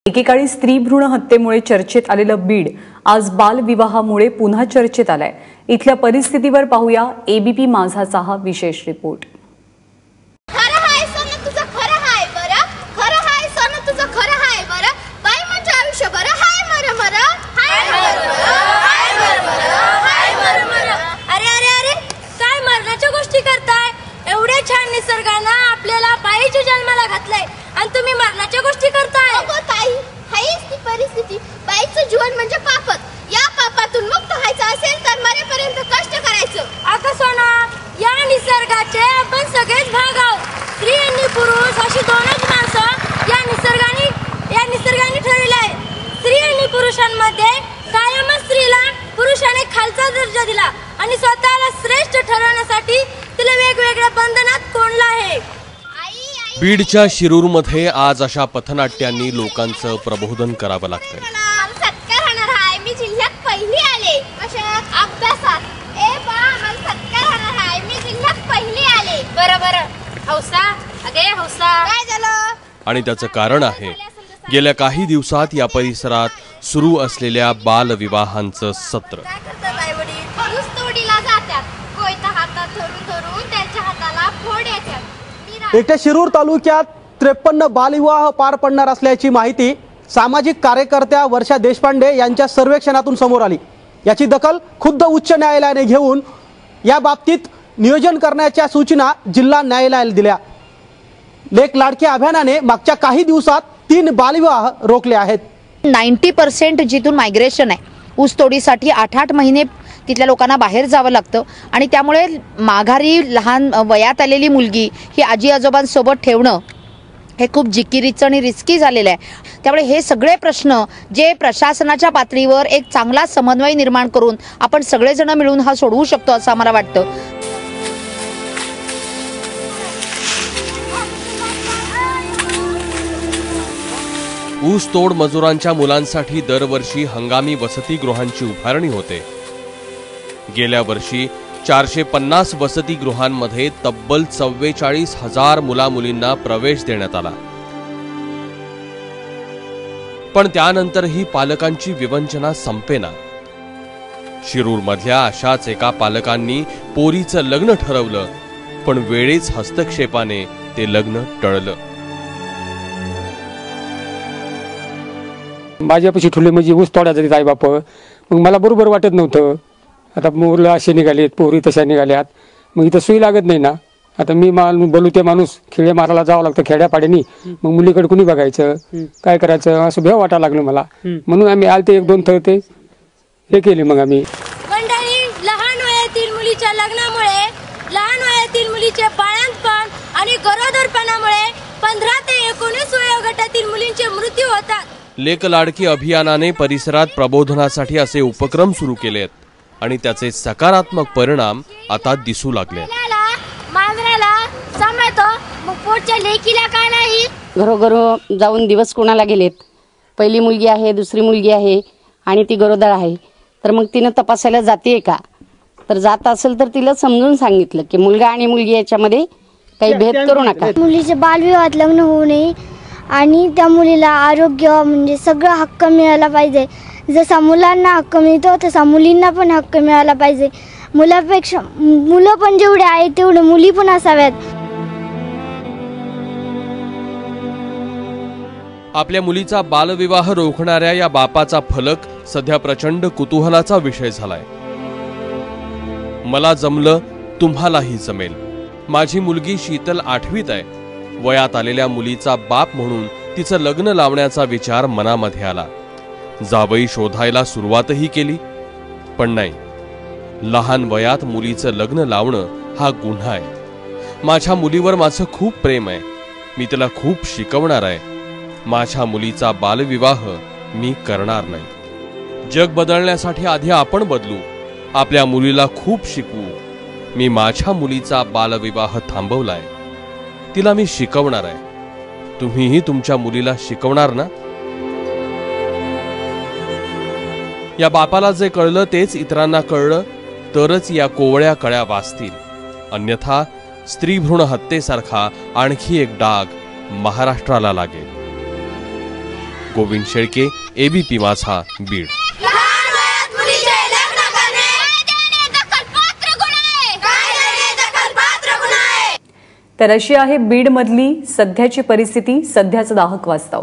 एकेकाळी स्त्री भ्रूण हत्येमुळे चर्चेत आलेलं बीड आज बालविवाहामुळे पुन्हा चर्चेत आलंय। इथल्या परिस्थितीवर पाहूया एबीपी माझाचा हा विशेष रिपोर्ट। निसर्गाने आपल्याला बाईच्या जन्माला घातलंय आणि तुम्ही मरणाच्या गोष्टी करताय। अगो ताई, हाईच ती परिस्थिती। बाईचं जीवन म्हणजे पापच। या पापातून मुक्त व्हायचं असेल तर मरेपर्यंत कष्ट करायचं। अगं सोना, या निसर्गाचे आपण सगळेच भाग आहोत। स्त्री आणि पुरुष अशी दोनच माणसं या निसर्गाने ठरविले आहे। स्त्री आणि पुरुषांमध्ये कायमच स्त्रीला पुरुषाने खालचा दर्जा दिला आणि स्वतःला श्रेष्ठ ठरवण्यासाठी तिला वेगवेगळ्या बंधनात कोंडलं आहे। बीडच्या शिरूरमध्ये आज अशा पथनाट्यांनी लोकांचं प्रबोधन करावं लागतंय। सत्कार होणार आहे, मी जिल्ह्यात पहिली आले अभ्यासात। ए बा, मला सत्कार होणार आहे, मी जिल्ह्यात पहिली आले। बरं हौसा, अगे हौसा, काय झालं? आणि त्याचं कारण आहे गेल्या काही दिवसात या परिसरात सुरू असलेल्या बालविवाहांचं सत्र। काय करतात आई वडील? ऊस तोडीला जातात, कोयता हातात धरून त्यांच्या हाताला फोड येतात। एकट्या शिरूर तालुक्यात 53 बालविवाह पार पडणार असल्याची माहिती सामाजिक कार्यकर्त्या वर्षा देशपांडे यांच्या सर्वेक्षणातून समोर आली। याची दखल खुद्द उच्च न्यायालयाने घेऊन या बाबतीत नियोजन करण्याच्या सूचना जिल्हा न्यायालयाला दिल्या। लेक लाडकी अभियानाने मागच्या काही दिवसात 3 बालविवाह रोखले आहेत। 90% जिथून मायग्रेशन आहे, ऊसतोडीसाठी 8-8 महिने तिथल्या लोकांना बाहेर जावं लागतं आणि त्यामुळे माघारी लहान वयात आलेली मुलगी ही आजी आजोबांसोबत ठेवणं हे खूप जिकिरीचं आणि रिस्की झालेलं आहे। त्यामुळे हे सगळे प्रश्न जे प्रशासनाच्या पातळीवर एक चांगला समन्वय निर्माण करून आपण सगळेजण मिळून हा सोडवू शकतो असं आम्हाला वाटतं। ऊसतोड मजुरांच्या मुलांसाठी दरवर्षी हंगामी वसतिगृहांची उभारणी होते। गेल्या वर्षी 450 वसतिगृहांमध्ये तब्बल 44,000 मुलामुलींना प्रवेश देण्यात आला। पण त्यानंतरही पालकांची विवंचना संपेना। शिरूरमधल्या अशाच एका पालकांनी पोरीचं लग्न ठरवलं, पण वेळेच हस्तक्षेपाने ते लग्न टळलं। माझ्यापाशी ठुले म्हणजे ऊस तोडायचे आई बाप, मग मला बरोबर वाटत नव्हतं। आता मुलं असे निघालेत, पोरी तशा निघाल्यात, मग इथं सोयी लागत नाही ना। आता मी बोलू ते माणूस खेड्या मारायला जावं लागतं खेड्यापाड्यानी, मग मुलीकडे कुणी बघायचं, काय करायचं असं भेव वाटायला लागलं मला। म्हणून आम्ही आलते 1-2 थळते हे केले। मग आम्ही मंडळी, लहान वयातील मुलीच्या लग्नामुळे, लहान वयातील मुलीचे बाळंतपण आणि गरोदरपणामुळे 15 ते 19 वयोगटातील मुलींचे मृत्यू होतात। लेक लाडकी अभियानाने परिसरात प्रबोधनासाठी असे उपक्रम सुरू केलेत आणि त्याचे सकारात्मक परिणाम आता दिसू लागले। मांजराला सांभाळतो, मग पोटच्या लेकीला का नाही? घरोघरो जाऊन दिवस कोणाला गेलेत, पहिली मुलगी आहे, दुसरी मुलगी आहे आणि ती गरोदर आहे, तर मग तिनं तपासायला जाते का? तर जात असेल तर तिला समजून सांगितलं की मुलगा आणि मुलगी याच्यामध्ये काही भेद करू नका। मुलीचे बालविवाहात लग्न होऊ नये आणि त्या मुलीला आरोग्य म्हणजे सगळं हक्क मिळाला पाहिजे। जसा मुलांना हक्क मिळतो तसा मुलींना पण हक्क मिळाला पाहिजे। मुलापेक्षा मुलं पण जेवढे आहेत तेवढे मुली पण असाव्यात। आपल्या मुलीचा बालविवाह रोखणाऱ्या या बापाचा फलक सध्या प्रचंड कुतूहलाचा विषय झालाय। मला जमलं, तुम्हालाही जमेल। माझी मुलगी शीतल 8वीत आहे। वयात आलेल्या मुलीचा बाप म्हणून तिचं लग्न लावण्याचा विचार मनामध्ये आला। जावई शोधायला सुरुवातही केली, पण नाही। लहान वयात मुलीचं लग्न लावणं हा गुन्हा आहे। माझ्या मुलीवर माझं खूप प्रेम आहे, मी तिला खूप शिकवणार आहे। माझ्या मुलीचा बालविवाह मी करणार नाही। जग बदलण्यासाठी आधी आपण बदलू, आपल्या मुलीला खूप शिकवू। मी माझ्या मुलीचा बालविवाह थांबवलाय, तिला मी शिकवणार आहे। तुम्हीही तुमच्या मुलीला शिकवणार ना? या बापाला जे कळलं तेच इतरांना कळलं तरच या कोवळ्या कळ्या वाचतील, अन्यथा स्त्री भ्रूण हत्येसारखा आणखी एक डाग महाराष्ट्राला लागेल। गोविंद शेळके, एबीपी माझा, बीड. तर अशी आहे बीडमधली सध्याची परिस्थिती, सध्याचं दाहक वास्तव.